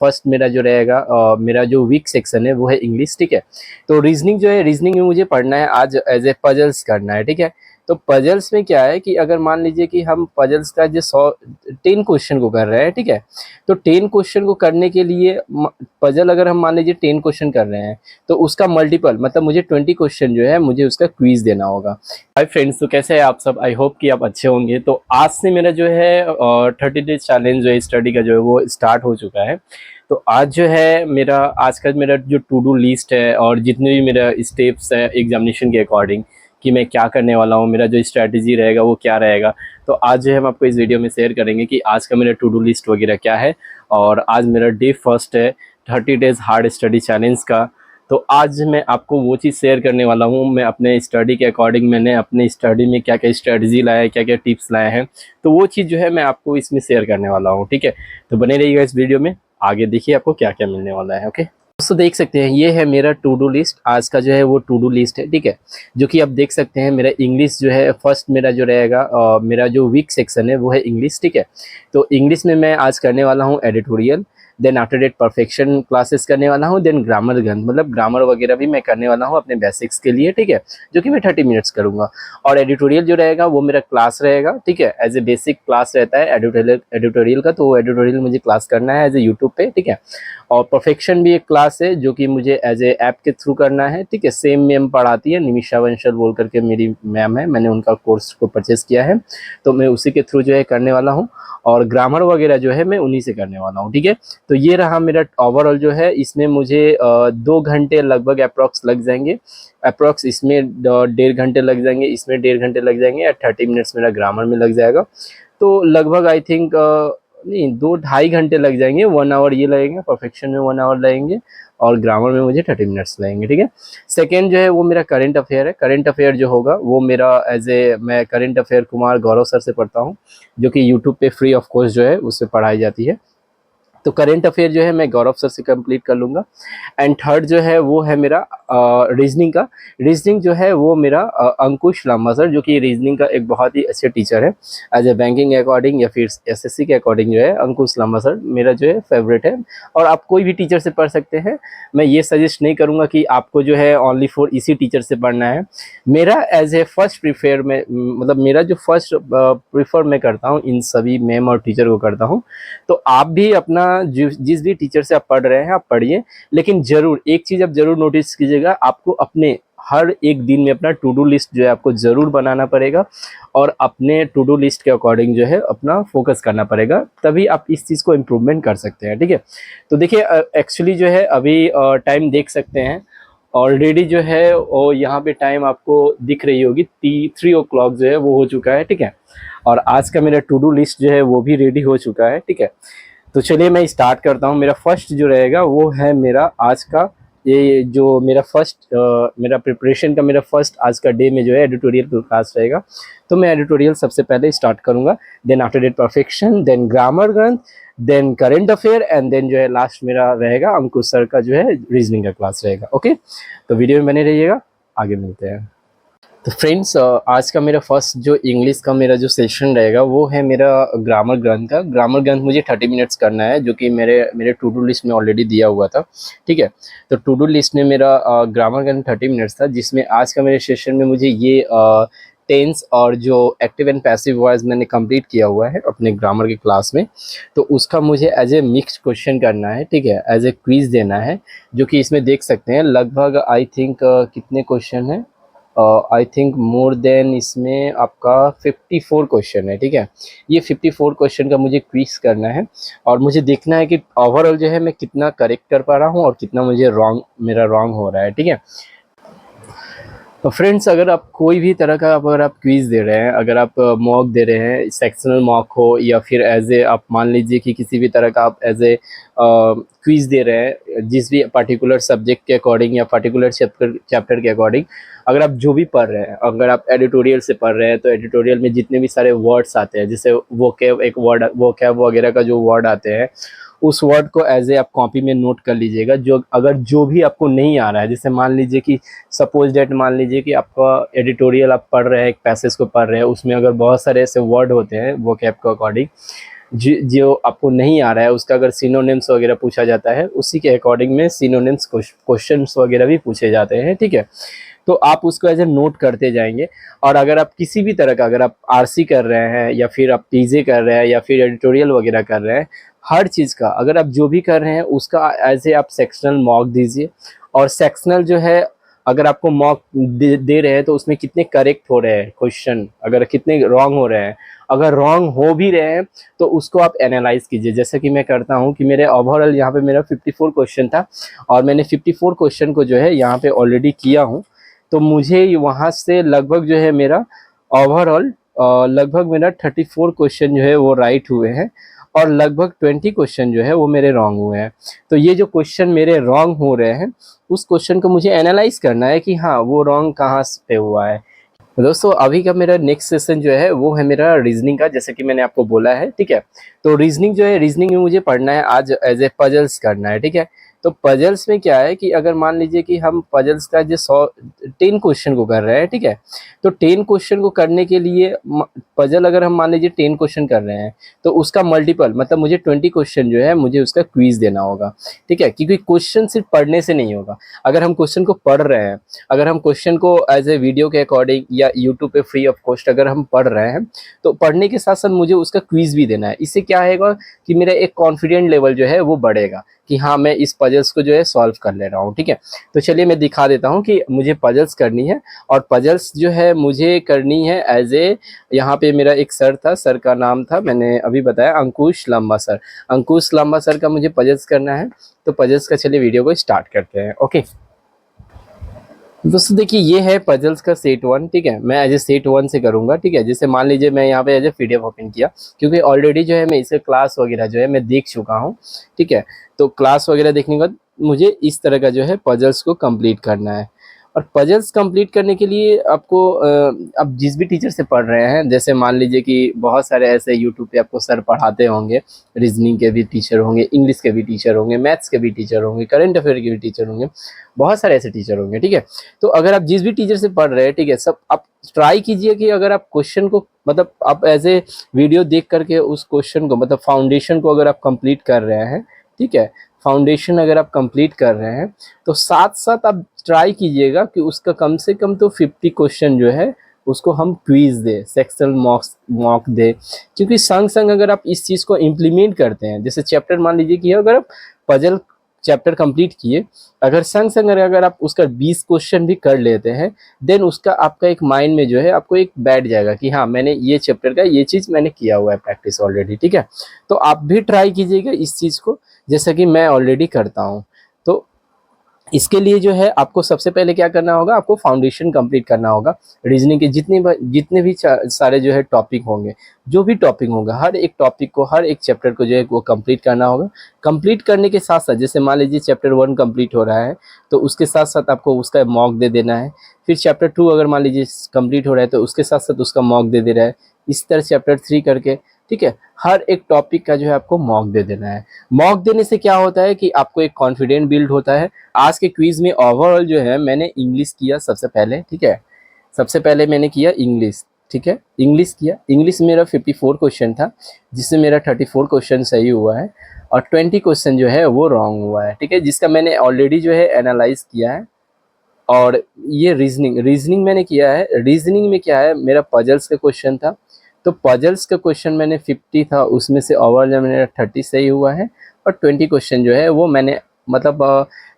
First मेरा जो रहेगा मेरा जो वीक सेक्शन है वो है इंग्लिश, ठीक है। तो रीजनिंग जो है, रीजनिंग में मुझे पढ़ना है आज एज ए पजल्स करना है, ठीक है। तो पजल्स में क्या है कि अगर मान लीजिए कि हम पजल्स का जो 10 क्वेश्चन को कर रहे हैं, ठीक है। तो 10 क्वेश्चन को करने के लिए पजल अगर हम मान लीजिए 10 क्वेश्चन कर रहे हैं तो उसका मल्टीपल मतलब मुझे 20 क्वेश्चन जो है मुझे उसका क्विज देना होगा। हाय फ्रेंड्स, तो कैसे हैं आप सब? आई होप कि आप अच्छे होंगे। तो आज से मेरा जो है 30 डेज चैलेंज जो है स्टडी का जो है वो स्टार्ट हो चुका है। तो आज जो है मेरा आज का मेरा जो टू डू लिस्ट है और जितने भी मेरा स्टेप्स है एग्जामिनेशन के अकॉर्डिंग कि मैं क्या करने वाला हूँ, मेरा जो स्ट्रैटेजी रहेगा वो क्या रहेगा, तो आज जो है हम आपको इस वीडियो में शेयर करेंगे कि आज का मेरा टू डू लिस्ट वगैरह क्या है। और आज मेरा डे फर्स्ट है 30 डेज हार्ड स्टडी चैलेंज का। तो आज मैं आपको वो चीज़ शेयर करने वाला हूँ, मैं अपने स्टडी के अकॉर्डिंग मैंने अपने स्टडी में क्या क्या स्ट्रैटेजी लाया है, क्या क्या टिप्स लाए हैं, तो वो चीज़ जो है मैं आपको इसमें शेयर करने वाला हूँ, ठीक है। तो बने रहिएगा इस वीडियो में, आगे देखिए आपको क्या क्या मिलने वाला है। ओके दोस्तों, देख सकते हैं ये है मेरा टू डू लिस्ट। आज का जो है वो टू डू लिस्ट है, ठीक है। जो कि आप देख सकते हैं मेरा इंग्लिश जो है फर्स्ट मेरा जो रहेगा मेरा जो वीक सेक्शन है वो है इंग्लिश, ठीक है। तो इंग्लिश में मैं आज करने वाला हूँ editorial, then after that perfection classes करने वाला हूँ, देन ग्रामर ग्रंथ मतलब ग्रामर वगैरह भी मैं करने वाला हूँ अपने बेसिक्स के लिए, ठीक है। जो कि मैं 30 मिनट्स करूँगा। और एडिटोरियल जो रहेगा वो मेरा क्लास रहेगा, ठीक है। एज ए बेसिक क्लास रहता है एडिटोरियल का, तो वो एडिटोरियल मुझे क्लास करना है एज ए यूट्यूब पे, ठीक है। और परफेक्शन भी एक क्लास है जो कि मुझे एज ए ऐप के थ्रू करना है, ठीक है। सेम मैम पढ़ाती है, निमिषा वंशल बोल करके मेरी मैम है, मैंने उनका कोर्स को परचेस किया है, तो मैं उसी के थ्रू जो है करने वाला हूँ। और ग्रामर वगैरह जो है मैं उन्हीं से करने वाला हूँ, ठीक है। तो ये रहा मेरा ओवरऑल जो है, इसमें मुझे 2 घंटे लगभग अप्रॉक्स लग जाएंगे। अप्रॉक्स इसमें 1.5 घंटे लग जाएंगे, इसमें 1.5 घंटे लग जाएंगे, या 30 मिनट्स मेरा ग्रामर में लग जाएगा। तो लगभग आई थिंक नहीं 2-2.5 घंटे लग जाएंगे, 1 आवर ये लगेंगे, परफेक्शन में 1 आवर लगेंगे, और ग्रामर में मुझे 30 मिनट्स लगेंगे, ठीक है। सेकेंड जो है वो मेरा करंट अफेयर है। करंट अफेयर जो होगा वो मेरा एज ए मैं current affair Kumar Gaurav sir से पढ़ता हूँ, जो कि यूट्यूब पे फ्री ऑफ कॉस्ट जो है उससे पढ़ाई जाती है। तो करेंट अफेयर जो है मैं गौरव सर से कंप्लीट कर लूँगा। एंड थर्ड जो है वो है मेरा रीजनिंग का। रीजनिंग जो है वो मेरा अंकुश लांबा सर, जो कि रीजनिंग का एक बहुत ही अच्छे टीचर है एज ए बैंकिंग अकॉर्डिंग या फिर एसएससी के अकॉर्डिंग, जो है अंकुश लांबा सर मेरा जो है फेवरेट है। और आप कोई भी टीचर से पढ़ सकते हैं, मैं ये सजेस्ट नहीं करूँगा कि आपको जो है ओनली फॉर इसी टीचर से पढ़ना है। मेरा एज ए फर्स्ट प्रीफेयर में मतलब मेरा जो फर्स्ट प्रीफर मैं करता हूँ इन सभी मैम और टीचर को करता हूँ। तो आप भी अपना जिस भी टीचर से आप पढ़ रहे हैं आप पढ़िए, लेकिन जरूर एक चीज़ आप जरूर नोटिस कीजिएगा, आपको अपने हर एक दिन में अपना टू डू लिस्ट जो है आपको ज़रूर बनाना पड़ेगा, और अपने टू डू लिस्ट के अकॉर्डिंग जो है अपना फोकस करना पड़ेगा, तभी आप इस चीज़ को इम्प्रूवमेंट कर सकते हैं, ठीक है। तो देखिए एक्चुअली जो है अभी टाइम देख सकते हैं ऑलरेडी जो है वो यहाँ पे टाइम आपको दिख रही होगी 3 o'clock जो है वो हो चुका है, ठीक है। और आज का मेरा टू डू लिस्ट जो है वो भी रेडी हो चुका है, ठीक है। तो चलिए मैं स्टार्ट करता हूँ। मेरा फर्स्ट जो रहेगा वो है मेरा आज का ये जो मेरा फर्स्ट मेरा प्रिपरेशन का मेरा फर्स्ट आज का डे में जो है एडिटोरियल क्लास रहेगा। तो मैं एडिटोरियल सबसे पहले स्टार्ट करूँगा, then after that perfection, then grammar ग्रंथ, then current affair, and then जो है लास्ट मेरा रहेगा अंकुश सर का जो है रीजनिंग का क्लास रहेगा। ओके, तो वीडियो में बने रहिएगा, आगे मिलते हैं। तो फ्रेंड्स आज का मेरा फर्स्ट जो इंग्लिश का मेरा जो सेशन रहेगा वो है मेरा ग्रामर ग्रंथ का। ग्रामर ग्रंथ मुझे 30 मिनट्स करना है, जो कि मेरे मेरे टू डू लिस्ट में ऑलरेडी दिया हुआ था, ठीक है। तो टू डू लिस्ट में मेरा ग्रामर ग्रंथ 30 मिनट्स था, जिसमें आज का मेरे सेशन में मुझे ये टेंस और जो एक्टिव एंड पैसिव वॉइस मैंने कंप्लीट किया हुआ है अपने ग्रामर के क्लास में, तो उसका मुझे एज ए मिक्स्ड क्वेश्चन करना है, ठीक है, एज ए क्विज देना है, जो कि इसमें देख सकते हैं लगभग आई थिंक कितने क्वेश्चन है, आई थिंक मोर देन इसमें आपका 54 क्वेश्चन है, ठीक है। ये 54 क्वेश्चन का मुझे क्विज करना है, और मुझे देखना है कि ओवरऑल जो है मैं कितना करेक्ट कर पा रहा हूँ और कितना मुझे मेरा रॉन्ग हो रहा है, ठीक है। तो फ्रेंड्स अगर आप कोई भी तरह का अगर आप क्विज़ दे रहे हैं, अगर आप मॉक दे रहे हैं, सेक्शनल मॉक हो या फिर एज ए आप मान लीजिए कि किसी भी तरह का आप एज ए क्विज़ दे रहे हैं जिस भी पर्टिकुलर सब्जेक्ट के अकॉर्डिंग या पर्टिकुलर चैप्टर के अकॉर्डिंग, अगर आप जो भी पढ़ रहे हैं, अगर आप एडिटोरियल से पढ़ रहे हैं तो एडिटोरियल में जितने भी सारे वर्ड्स आते हैं, जैसे वोकैब एक वर्ड वोकैब वगैरह का जो वर्ड आते हैं, उस वर्ड को एज ए आप कॉपी में नोट कर लीजिएगा। जो भी आपको नहीं आ रहा है, जैसे मान लीजिए कि सपोज डेट मान लीजिए कि आपका एडिटोरियल आप पढ़ रहे हैं, एक पैसेज को पढ़ रहे हैं, उसमें अगर बहुत सारे ऐसे वर्ड होते हैं वो कैप के अकॉर्डिंग, जो आपको नहीं आ रहा है उसका अगर सिनोनिम्स वगैरह पूछा जाता है, उसी के अकॉर्डिंग में सिनोनिम्स क्वेश्चंस वगैरह भी पूछे जाते हैं, ठीक है। तो आप उसको एज ए नोट करते जाएंगे। और अगर आप किसी भी तरह का, अगर आप आरसी कर रहे हैं या फिर आप पीजे कर रहे हैं या फिर एडिटोरियल वगैरह कर रहे हैं, हर चीज़ का अगर आप जो भी कर रहे हैं उसका एज ए आप सेक्शनल मॉक दीजिए। और सेक्शनल जो है, अगर आपको मॉक दे रहे हैं तो उसमें कितने करेक्ट हो रहे हैं क्वेश्चन, अगर कितने रॉन्ग हो रहे हैं, अगर रॉन्ग हो भी रहे हैं तो उसको आप एनालाइज कीजिए। जैसे कि मैं करता हूँ कि मेरे ओवरऑल यहाँ पे मेरा 54 क्वेश्चन था और मैंने 54 क्वेश्चन को जो है यहाँ पे ऑलरेडी किया हूँ। तो मुझे वहाँ से लगभग जो है मेरा ओवरऑल लगभग मेरा 34 क्वेश्चन जो है वो राइट हुए हैं और लगभग 20 क्वेश्चन जो है वो मेरे रॉन्ग हुए हैं। तो ये जो क्वेश्चन मेरे रॉन्ग हो रहे हैं, उस क्वेश्चन को मुझे एनालाइज करना है कि हाँ वो रॉन्ग कहाँ पे हुआ है। तो दोस्तों अभी का मेरा नेक्स्ट सेशन जो है वो है मेरा रीजनिंग का, जैसे कि मैंने आपको बोला है, ठीक है। तो रीजनिंग जो है, रीजनिंग में मुझे पढ़ना है आज एज ए पजल्स करना है, ठीक है। तो पजल्स में क्या है कि अगर मान लीजिए कि हम पजल्स का जो 10 क्वेश्चन को कर रहे हैं, ठीक है। तो 10 क्वेश्चन को करने के लिए पजल अगर हम मान लीजिए 10 क्वेश्चन कर रहे हैं तो उसका मल्टीपल मतलब मुझे 20 क्वेश्चन जो है मुझे उसका क्विज देना होगा, ठीक है। क्योंकि क्वेश्चन सिर्फ पढ़ने से नहीं होगा। अगर हम क्वेश्चन को पढ़ रहे हैं, अगर हम क्वेश्चन को एज ए वीडियो के अकॉर्डिंग या यूट्यूब पे फ्री ऑफ कॉस्ट अगर हम पढ़ रहे हैं, तो पढ़ने के साथ साथ मुझे उसका क्विज भी देना है। इससे क्या होगा कि मेरा एक कॉन्फिडेंट लेवल जो है वो बढ़ेगा कि हाँ मैं इस पजल्स को जो है सॉल्व कर ले रहा हूँ, ठीक है। तो चलिए मैं दिखा देता हूँ कि मुझे पजल्स करनी है। और पजल्स जो है मुझे करनी है एज ए, यहाँ पे मेरा एक सर था, सर का नाम था मैंने अभी बताया, अंकुश लांबा सर। अंकुश लांबा सर का मुझे पजल्स करना है। तो पजल्स का चलिए वीडियो को स्टार्ट करते हैं। ओके दोस्तों देखिए, ये है पजल्स का सेट 1, ठीक है। मैं एज ए सेट 1 से करूंगा, ठीक है। जैसे मान लीजिए मैं यहाँ पे एज ए पीडीएफ ओपन किया, क्योंकि ऑलरेडी जो है मैं इसे क्लास वगैरह जो है मैं देख चुका हूँ, ठीक है। तो क्लास वगैरह देखने के बाद मुझे इस तरह का जो है पजल्स को कंप्लीट करना है। और पजल्स कंप्लीट करने के लिए आपको अब जिस भी टीचर से पढ़ रहे हैं, जैसे मान लीजिए कि बहुत सारे ऐसे यूट्यूब पे आपको सर पढ़ाते होंगे, रीजनिंग के भी टीचर होंगे, इंग्लिश के भी टीचर होंगे, मैथ्स के भी टीचर होंगे, करंट अफेयर के भी टीचर होंगे, बहुत सारे ऐसे टीचर होंगे, ठीक है। तो अगर आप जिस भी टीचर से पढ़ रहे हैं, ठीक है, सब आप ट्राई कीजिए कि अगर आप क्वेश्चन को मतलब आप एज ए वीडियो देख करके उस क्वेश्चन को मतलब फाउंडेशन को अगर आप कंप्लीट कर रहे हैं, ठीक है, फाउंडेशन अगर आप कंप्लीट कर रहे हैं तो साथ साथ आप ट्राई कीजिएगा कि उसका कम से कम तो 50 क्वेश्चन जो है उसको हम क्विज दे, सेक्शनल मॉक दे। क्योंकि संग संग अगर आप इस चीज़ को इम्प्लीमेंट करते हैं, जैसे चैप्टर मान लीजिए कि अगर आप पजल चैप्टर कंप्लीट किए, अगर संग संग अगर आप उसका 20 क्वेश्चन भी कर लेते हैं, देन उसका आपका एक माइंड में जो है आपको एक बैठ जाएगा कि हाँ मैंने ये चैप्टर का ये चीज़ मैंने किया हुआ है प्रैक्टिस ऑलरेडी, ठीक है। तो आप भी ट्राई कीजिएगा इस चीज़ को, जैसा कि मैं ऑलरेडी करता हूँ। तो इसके लिए जो है आपको सबसे पहले क्या करना होगा, आपको फाउंडेशन कंप्लीट करना होगा। रीजनिंग के जितने भी सारे जो है टॉपिक होंगे, जो भी टॉपिक होगा, हर एक टॉपिक को, हर एक चैप्टर को जो है वो कंप्लीट करना होगा। कंप्लीट करने के साथ साथ, जैसे मान लीजिए चैप्टर 1 कंप्लीट हो रहा है तो उसके साथ साथ आपको उसका मॉक दे देना है। फिर चैप्टर 2 अगर मान लीजिए कंप्लीट हो रहा है तो उसके साथ साथ उसका मॉक दे दे रहा है। इस तरह चैप्टर 3 करके, ठीक है, हर एक टॉपिक का जो है आपको मॉक दे देना है। मॉक देने से क्या होता है कि आपको एक कॉन्फिडेंट बिल्ड होता है। आज के क्विज में ओवरऑल जो है मैंने इंग्लिश किया सबसे पहले, ठीक है। सबसे पहले मैंने किया इंग्लिश, ठीक है, इंग्लिश किया। इंग्लिश मेरा 54 क्वेश्चन था, जिससे मेरा 34 क्वेश्चन सही हुआ है और 20 क्वेश्चन जो है वो रॉन्ग हुआ है, ठीक है, जिसका मैंने ऑलरेडी जो है एनालाइज किया है। और ये रीजनिंग मैंने किया है। रीजनिंग में क्या है, मेरा पजल्स का क्वेश्चन था, तो पजल्स का क्वेश्चन मैंने 50 था, उसमें से ओवरऑल मेरा 30 सही हुआ है। और 20 क्वेश्चन जो है वो मैंने मतलब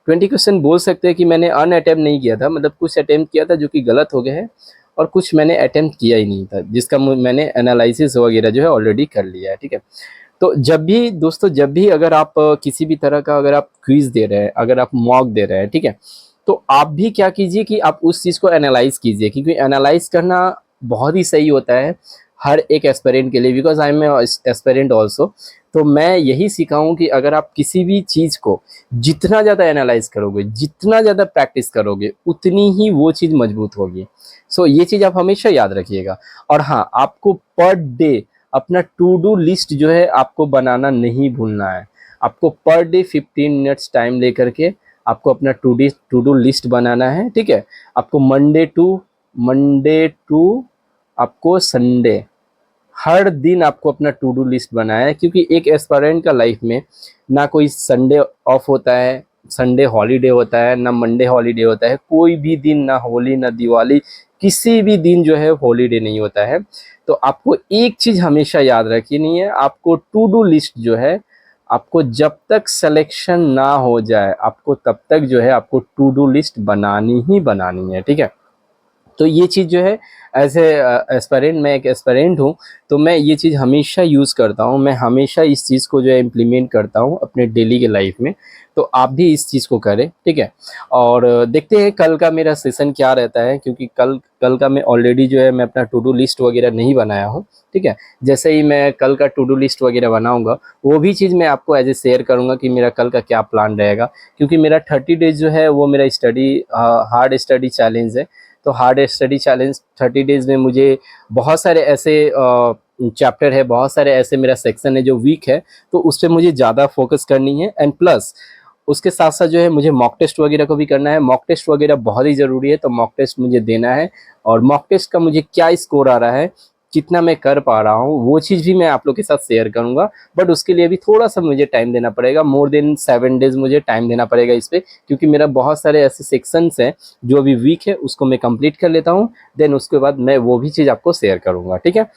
20 क्वेश्चन बोल सकते हैं कि मैंने अनअटेम्प्ट नहीं किया था, मतलब कुछ अटेम्प्ट किया था जो कि गलत हो गए हैं और कुछ मैंने अटेम्प्ट किया ही नहीं था, जिसका मैंने एनालिसिस वगैरह जो है ऑलरेडी कर लिया है, ठीक है। तो जब भी दोस्तों, जब भी अगर आप किसी भी तरह का अगर आप क्विज दे रहे हैं, अगर आप मॉक दे रहे हैं, ठीक है, तो आप भी क्या कीजिए कि आप उस चीज़ को एनालाइज कीजिए, क्योंकि एनालाइज करना बहुत ही सही होता है हर एक एस्पिरेंट के लिए, because I am aspirant also. तो मैं यही सीखा हूँ कि अगर आप किसी भी चीज़ को जितना ज़्यादा एनालाइज करोगे, जितना ज़्यादा प्रैक्टिस करोगे, उतनी ही वो चीज़ मजबूत होगी। सो ये चीज़ आप हमेशा याद रखिएगा। और हाँ, आपको पर डे अपना टू डू लिस्ट जो है आपको बनाना नहीं भूलना है। आपको पर डे 15 मिनट्स टाइम लेकर के आपको अपना टू डू लिस्ट बनाना है, ठीक है। आपको मंडे टू आपको संडे, हर दिन आपको अपना टू डू लिस्ट बनाना है, क्योंकि एक एस्पायरेंट का लाइफ में ना कोई संडे ऑफ होता है, संडे हॉलीडे होता है, ना मंडे हॉलीडे होता है, कोई भी दिन, ना होली ना दिवाली, किसी भी दिन जो है हॉलीडे नहीं होता है। तो आपको एक चीज़ हमेशा याद रखनी है, आपको टू डू लिस्ट जो है, आपको जब तक सिलेक्शन ना हो जाए, आपको तब तक जो है आपको टू डू लिस्ट बनानी ही बनानी है, ठीक है। तो ये चीज़ जो है एज ए एस्पायरेंट, मैं एक एस्पायरेंट हूँ, तो मैं ये चीज़ हमेशा यूज़ करता हूँ, मैं हमेशा इस चीज़ को जो है इम्प्लीमेंट करता हूँ अपने डेली के लाइफ में। तो आप भी इस चीज़ को करें, ठीक है। और देखते हैं कल का मेरा सेशन क्या रहता है, क्योंकि कल कल का मैं ऑलरेडी जो है मैं अपना टू डू लिस्ट वगैरह नहीं बनाया हूँ, ठीक है। जैसे ही मैं कल का टू डू लिस्ट वगैरह बनाऊंगा, वो भी चीज़ मैं आपको एज ए शेयर करूँगा कि मेरा कल का क्या प्लान रहेगा, क्योंकि मेरा 30 डेज जो है वो मेरा स्टडी हार्ड स्टडी चैलेंज है। तो हार्ड स्टडी चैलेंज 30 डेज़ में मुझे बहुत सारे ऐसे चैप्टर है, बहुत सारे ऐसे मेरा सेक्शन है जो वीक है, तो उस पर मुझे ज़्यादा फोकस करनी है। एंड प्लस उसके साथ साथ जो है मुझे मॉक टेस्ट वगैरह को भी करना है, मॉक टेस्ट वगैरह बहुत ही ज़रूरी है, तो मॉक टेस्ट मुझे देना है। और मॉक टेस्ट का मुझे क्या स्कोर आ रहा है, कितना मैं कर पा रहा हूँ, वो चीज़ भी मैं आप लोग के साथ शेयर करूँगा। बट उसके लिए भी थोड़ा सा मुझे टाइम देना पड़ेगा, मोर देन 7 डेज़ मुझे टाइम देना पड़ेगा इस पर, क्योंकि मेरा बहुत सारे ऐसे सेक्शंस हैं जो अभी वीक है, उसको मैं कंप्लीट कर लेता हूँ, देन उसके बाद मैं वो भी चीज़ आपको शेयर करूँगा, ठीक है।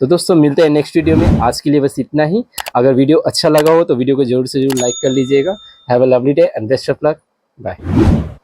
तो दोस्तों मिलते हैं नेक्स्ट वीडियो में, आज के लिए बस इतना ही। अगर वीडियो अच्छा लगा हो तो वीडियो को जरूर से जरूर लाइक कर लीजिएगा। Have a lovely day and best of luck, bye.